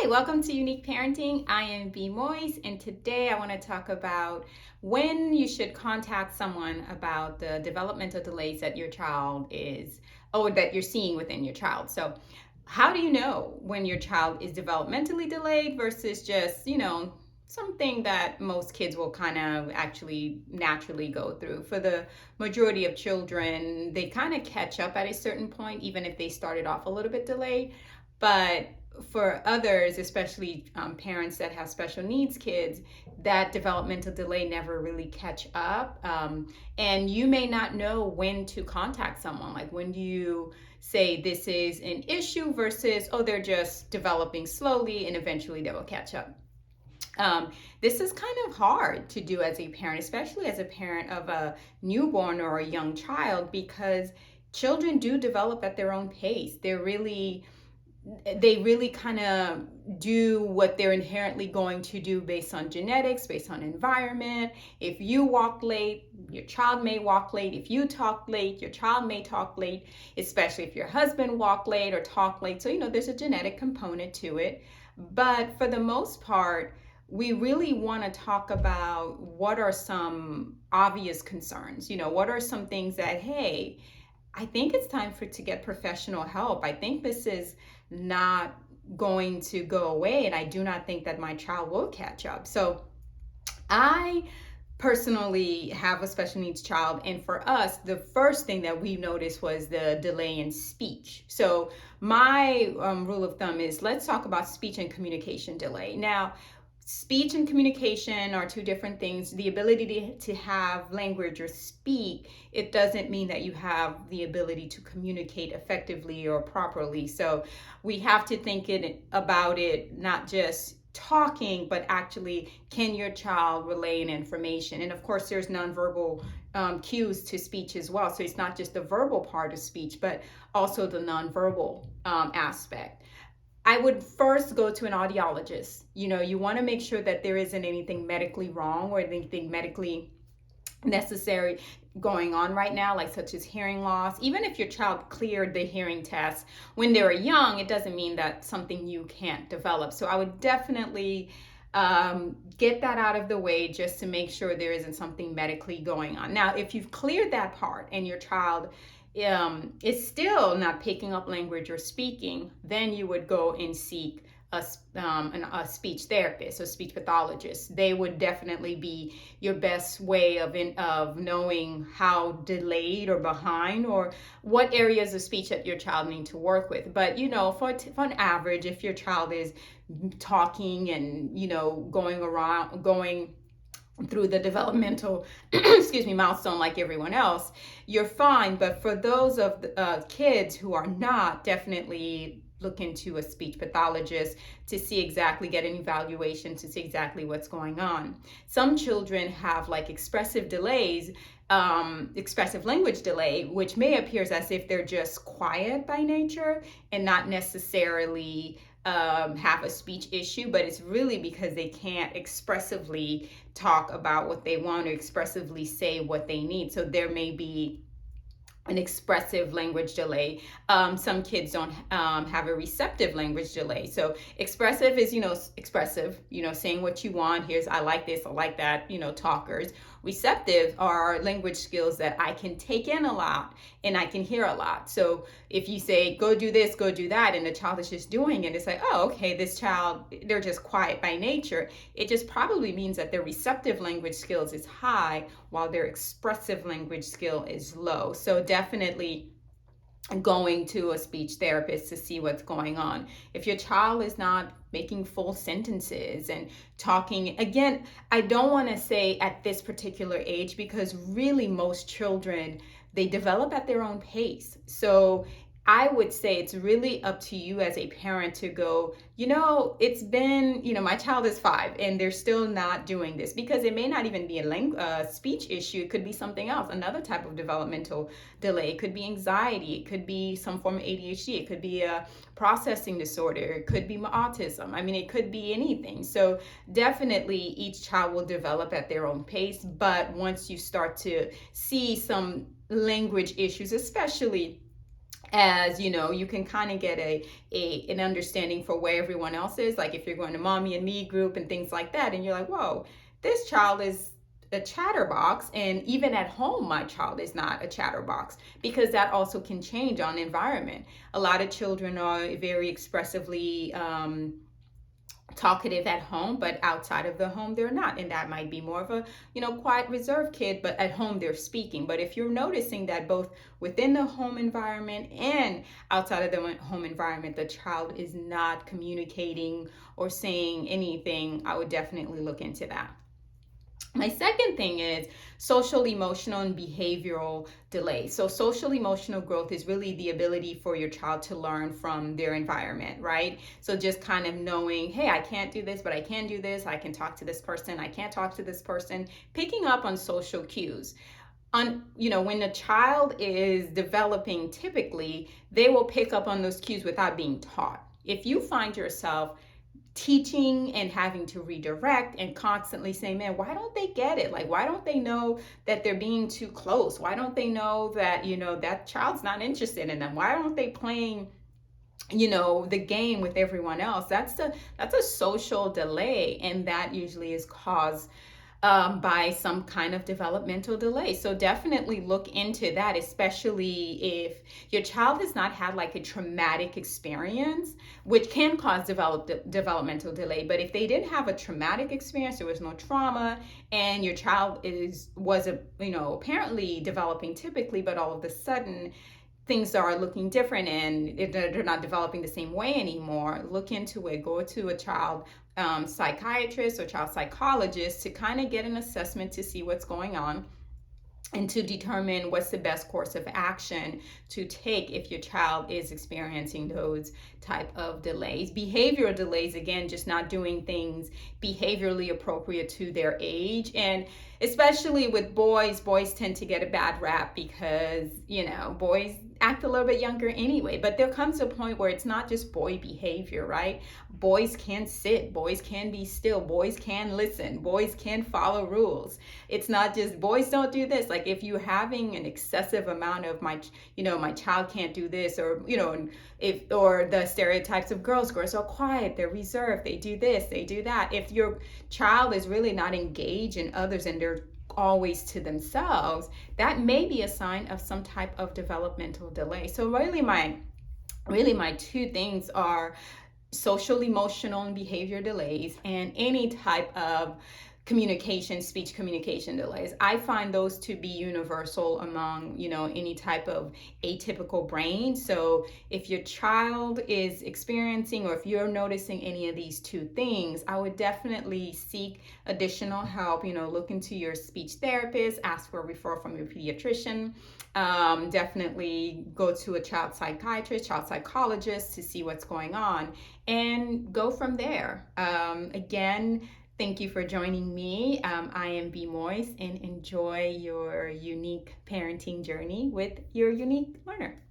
Hi, welcome to Unique Parenting. I am B. Moyes, and today I want to talk about when you should contact someone about the developmental delays that your child is, or that you're seeing within your child. So, how do you know when your child is developmentally delayed versus just, something that most kids will kind of actually naturally go through? For the majority of children, they kind of catch up at a certain point, even if they started off a little bit delayed. But for others, especially parents that have special needs kids, that developmental delay never really catch up. And you may not know when to contact someone. Like, when do you say this is an issue versus, oh, they're just developing slowly and eventually they will catch up. This is kind of hard to do as a parent, especially as a parent of a newborn or a young child, because children do develop at their own pace. They really kind of do what they're inherently going to do based on genetics, based on environment. If you walk late, your child may walk late. If you talk late, your child may talk late, especially if your husband walk late or talk late. So, there's a genetic component to it. But for the most part, we really want to talk about what are some obvious concerns. What are some things that, hey, I think it's time to get professional help. I think this is not going to go away, and I do not think that my child will catch up. So I personally have a special needs child, and for us, the first thing that we noticed was the delay in speech. So my rule of thumb is, let's talk about speech and communication delay. Now, speech and communication are two different things. The ability to have language or speak, it doesn't mean that you have the ability to communicate effectively or properly. So we have to think about it not just talking, but actually, can your child relay an information? And of course, there's nonverbal cues to speech as well. So it's not just the verbal part of speech, but also the nonverbal aspect. I would first go to an audiologist. You want to make sure that there isn't anything medically wrong or anything medically necessary going on right now, like such as hearing loss. Even if your child cleared the hearing test when they were young, it doesn't mean that something you can't develop. So I would definitely get that out of the way just to make sure there isn't something medically going on. Now, if you've cleared that part and your child is still not picking up language or speaking, then you would go and seek a speech therapist or speech pathologist. They would definitely be your best way of knowing how delayed or behind or what areas of speech that your child need to work with. But for an average, if your child is talking and going through the developmental milestone like everyone else, you're fine. But for those of the kids who are not, definitely look into a speech pathologist to get an evaluation to see exactly what's going on. Some children have like expressive delays, expressive language delay, which may appear as if they're just quiet by nature and not necessarily have a speech issue, but it's really because they can't expressively talk about what they want or expressively say what they need. So there may be an expressive language delay. Some kids don't have a receptive language delay. So expressive is, expressive, saying what you want. Here's, I like this, I like that, talkers. Receptive are language skills that I can take in a lot and I can hear a lot. So if you say, go do this, go do that, and the child is just doing it, it's like, oh, okay, this child, they're just quiet by nature. It just probably means that their receptive language skills is high while their expressive language skill is low. So definitely going to a speech therapist to see what's going on. If your child is not making full sentences and talking, again, I don't want to say at this particular age, because really most children, they develop at their own pace. So I would say it's really up to you as a parent to go, it's been, my child is 5 and they're still not doing this, because it may not even be a speech issue. It could be something else, another type of developmental delay. It could be anxiety. It could be some form of ADHD. It could be a processing disorder. It could be autism. It could be anything. So definitely each child will develop at their own pace. But once you start to see some language issues, especially as you know, you can kind of get an understanding for where everyone else is. Like if you're going to mommy and me group and things like that, and you're like, whoa, this child is a chatterbox, and even at home my child is not a chatterbox, because that also can change on environment. A lot of children are very expressively talkative at home, but outside of the home they're not, and that might be more of a quiet reserved kid, but at home they're speaking. But if you're noticing that both within the home environment and outside of the home environment the child is not communicating or saying anything, I would definitely look into that. My second thing is social, emotional, and behavioral delay. So, social emotional growth is really the ability for your child to learn from their environment, right? So, just kind of knowing, hey, I can't do this, but I can do this. I can talk to this person. I can't talk to this person. Picking up on social cues. When a child is developing, typically they will pick up on those cues without being taught. If you find yourself teaching and having to redirect and constantly saying, man, why don't they get it? Like, why don't they know that they're being too close? Why don't they know that, that child's not interested in them? Why aren't they playing, the game with everyone else? That's a social delay, and that usually is caused by some kind of developmental delay. So definitely look into that, especially if your child has not had like a traumatic experience, which can cause developmental delay. But if they didn't have a traumatic experience, there was no trauma, and your child was apparently developing typically, but all of a sudden things are looking different and they're not developing the same way anymore, look into it. Go to a child psychiatrist or child psychologist to kind of get an assessment to see what's going on and to determine what's the best course of action to take if your child is experiencing those type of delays. Behavioral delays, again, just not doing things behaviorally appropriate to their age. And especially with boys tend to get a bad rap because, boys act a little bit younger anyway. But there comes a point where it's not just boy behavior, right? Boys can sit, boys can be still, boys can listen, boys can follow rules. It's not just boys don't do this. Like if you're having an excessive amount of my child can't do this, or or the stereotypes of girls are quiet, they're reserved, they do this, they do that. If your child is really not engaged in others and they're always to themselves, that may be a sign of some type of developmental delay. So really my two things are social, emotional, and behavior delays, and any type of speech communication delays. I find those to be universal among, any type of atypical brain. So if your child is experiencing, or if you're noticing any of these two things, I would definitely seek additional help. Look into your speech therapist, ask for a referral from your pediatrician. Definitely go to a child psychiatrist, child psychologist to see what's going on and go from there. Again, thank you for joining me. I am B. Moise, and enjoy your unique parenting journey with your unique learner.